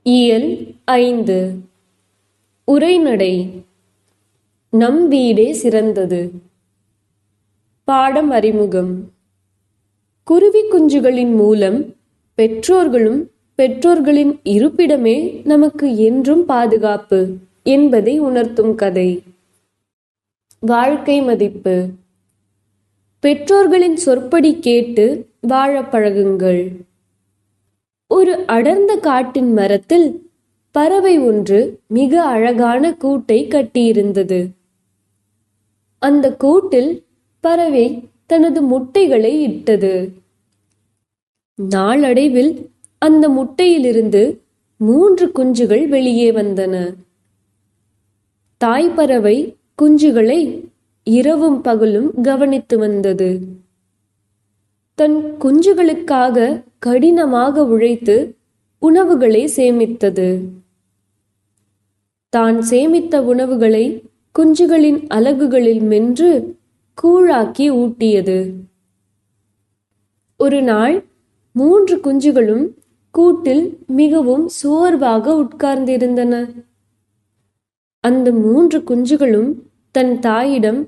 இயல் 5. உரைநடை. நம் வீடே சிறந்தது. பாடம் அறிமுகம். குருவி குஞ்சுகளின் மூலம் பெற்றோர்களும் பெற்றோர்களின் இருப்பிடமே நமக்கு என்றும் பாதுகாப்பு என்பதை உணர்த்தும் கதை. வாழ்க்கை மதிப்பு. பெற்றோர்களின் சொற்படி கேட்டு வாழ பழகுங்கள். ஒரு அடர்ந்த காட்டின் மரத்தில் பறவை ஒன்று மிக அழகான கூட்டை கட்டியிருந்தது. அந்த கூட்டில் பறவை தனது முட்டைகளை இட்டது. நாளடைவில் அந்த முட்டையிலிருந்து 3 குஞ்சுகள் வெளியே வந்தன. தாய் பறவை குஞ்சுகளை இரவும் பகலும் கவனித்து வந்தது. தன் குஞ்சுகளுக்காக கடினமாக உழைத்து உணவுகளை சேமித்தது. தான் சேமித்த உணவுகளை குஞ்சுகளின் அலகுகளில் மென்று கூழாக்கி ஊட்டியது. ஒரு நாள் 3 குஞ்சுகளும் கூட்டில் மிகவும் சோர்வாக உட்கார்ந்திருந்தன. அந்த 3 குஞ்சுகளும் தன் தாயிடம்,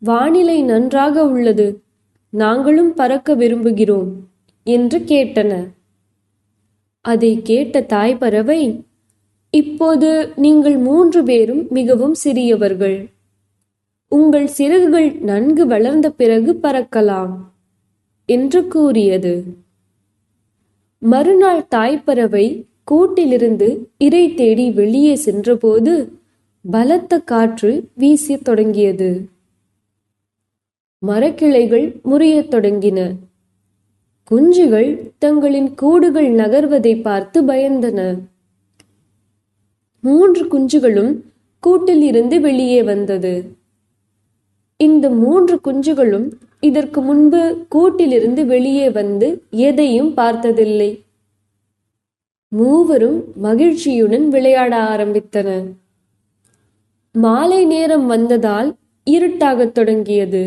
வானிலை நன்றாக உள்ளது, நாங்களும் பறக்க விரும்புகிறோம் என்று கேட்டன. அதை கேட்ட தாய் பறவை, இப்போது நீங்கள் 3 பேரும் மிகவும் சிறியவர்கள். உங்கள் சிறகுகள் நன்கு வளர்ந்த பிறகு பறக்கலாம் என்று கூறியது. மறுநாள் தாய்ப்பறவை கூட்டிலிருந்து இரை தேடி வெளியே சென்றபோது பலத்த காற்று வீசத் தொடங்கியது. மரக்கிளைகள் முறியத் தொடங்கின. குஞ்சுகள் தங்களின் கூடுகள் நகர்வதை பார்த்து பயந்தன. 3 குஞ்சுகளும் கூட்டில் இருந்து வெளியே வந்தது. இந்த 3 குஞ்சுகளும் இதற்கு முன்பு கூட்டிலிருந்து வெளியே வந்து எதையும் பார்த்ததில்லை. மூவரும் மகிழ்ச்சியுடன் விளையாட ஆரம்பித்தன. மாலை நேரம் வந்ததால் இருட்டாகத் தொடங்கியது.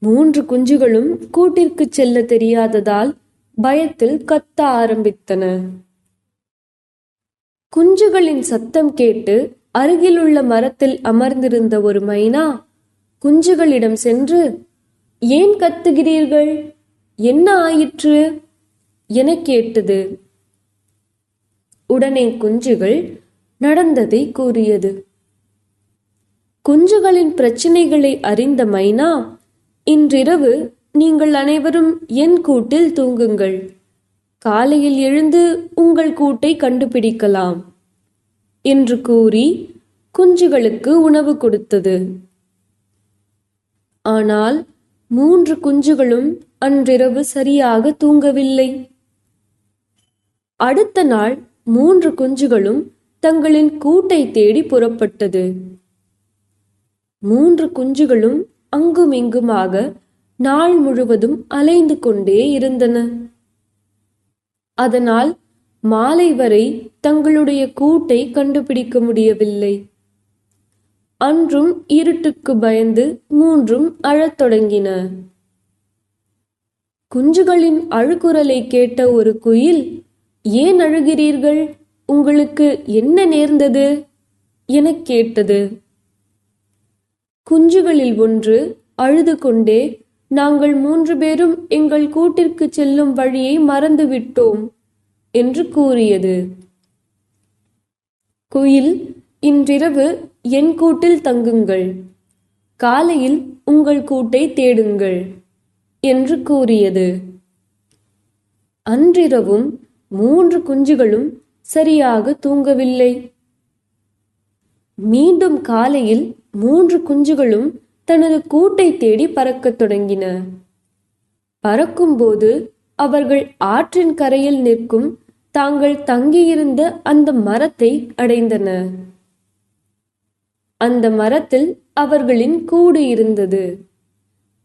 3 குஞ்சுகளும் கூட்டிற்கு செல்ல தெரியாததால் பயத்தில் கத்த ஆரம்பித்தன. குஞ்சுகளின் சத்தம் கேட்டு அருகிலுள்ள மரத்தில் அமர்ந்திருந்த ஒரு மைனா குஞ்சுகளிடம் சென்று, ஏன் கத்துகிறீர்கள், என்ன ஆயிற்று என கேட்டது. உடனே குஞ்சுகள் நடந்ததை கூறியது. குஞ்சுகளின் பிரச்சனைகளை அறிந்த மைனா, இன்றிரவு நீங்கள் அனைவரும் என் கூட்டில் தூங்குங்கள், காலையில் எழுந்து உங்கள் கூட்டை கண்டுபிடிக்கலாம் என்று கூறி குஞ்சுகளுக்கு உணவு கொடுத்தது. ஆனால் 3 குஞ்சுகளும் அன்றிரவு சரியாக தூங்கவில்லை. அடுத்த நாள் 3 குஞ்சுகளும் தங்களின் கூட்டை தேடி புறப்பட்டது. 3 குஞ்சுகளும் அங்கும் இங்குமாக நாள் முழுவதும் அலைந்து கொண்டே இருந்தன. அதனால் மாலை வரை தங்களுடைய கூட்டை கண்டுபிடிக்க முடியவில்லை. அன்றும் இருட்டுக்கு பயந்து 3ம் அழத் தொடங்கின. குஞ்சுகளின் அழுகுரலை கேட்ட ஒரு குயில், ஏன் அழுகிறீர்கள், உங்களுக்கு என்ன நேர்ந்தது என கேட்டது. குஞ்சுகளில் ஒன்று அழுது கொண்டே, நாங்கள் 3 பேரும் எங்கள் கூட்டிற்கு செல்லும் வழியை மறந்துவிட்டோம் என்று கூறியது. குயில், இன்றிரவு என் கூட்டில் தங்குங்கள், காலையில் உங்கள் கூட்டை தேடுங்கள் என்று கூறியது. அன்றிரவும் 3 குஞ்சுகளும் சரியாக தூங்கவில்லை. மீண்டும் காலையில் 3 குஞ்சுகளும் தனது கூட்டை தேடி பறக்கத் தொடங்கின. பறக்கும்போது அவர்கள் ஆற்றின் கரையில் நிற்கும் தாங்கள் தங்கியிருந்த அந்த மரத்தை அடைந்தன. அந்த மரத்தில் அவர்களின் கூடு இருந்தது.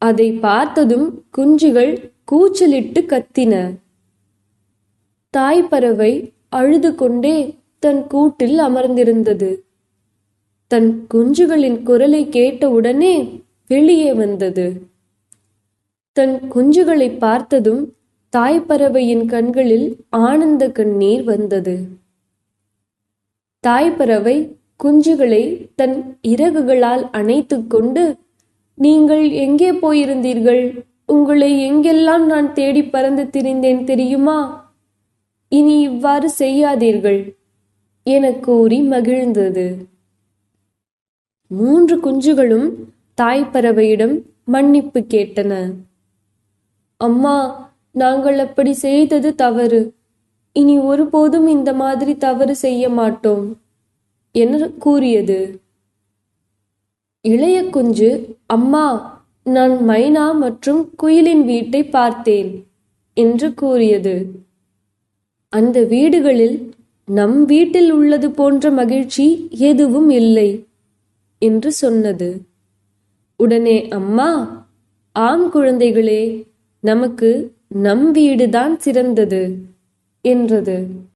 அதை பார்த்ததும் குஞ்சுகள் கூச்சலிட்டு கத்தின. தாய்ப்பறவை அழுது கொண்டே தன் கூட்டில் அமர்ந்திருந்தது. தன் குஞ்சுகளின் குரலை கேட்ட உடனே வெளியே வந்தது. தன் குஞ்சுகளை பார்த்ததும் தாய்ப்பறவையின் கண்களில் ஆனந்த கண்ணீர் வந்தது. தாய்ப்பறவை குஞ்சுகளை தன் இறகுகளால் அணைத்து கொண்டு, நீங்கள் எங்கே போயிருந்தீர்கள்? உங்களை எங்கெல்லாம் நான் தேடி பறந்து திரிந்தேன் தெரியுமா? இனி இவ்வாறு செய்யாதீர்கள் என கூறி மகிழ்ந்தது. 3 குஞ்சுகளும் தாய்ப்பறவையிடம் மன்னிப்பு கேட்டன. அம்மா, நாங்கள் அப்படி செய்தது தவறு. இனி ஒருபோதும் இந்த மாதிரி தவறு செய்ய மாட்டோம் என கூறியது. இளைய குஞ்சு, அம்மா, நான் மைனா மற்றும் குயிலின் வீட்டை பார்த்தேன் என்று கூறியது. அந்த வீடுகளில் நம் வீட்டில் உள்ளது போன்ற மகிழ்ச்சி எதுவும் இல்லை என்று சொன்னது. உடனே அம்மா, ஆம் குழந்தைகளே, நமக்கு நம் வீடுதான் சிறந்தது என்றது.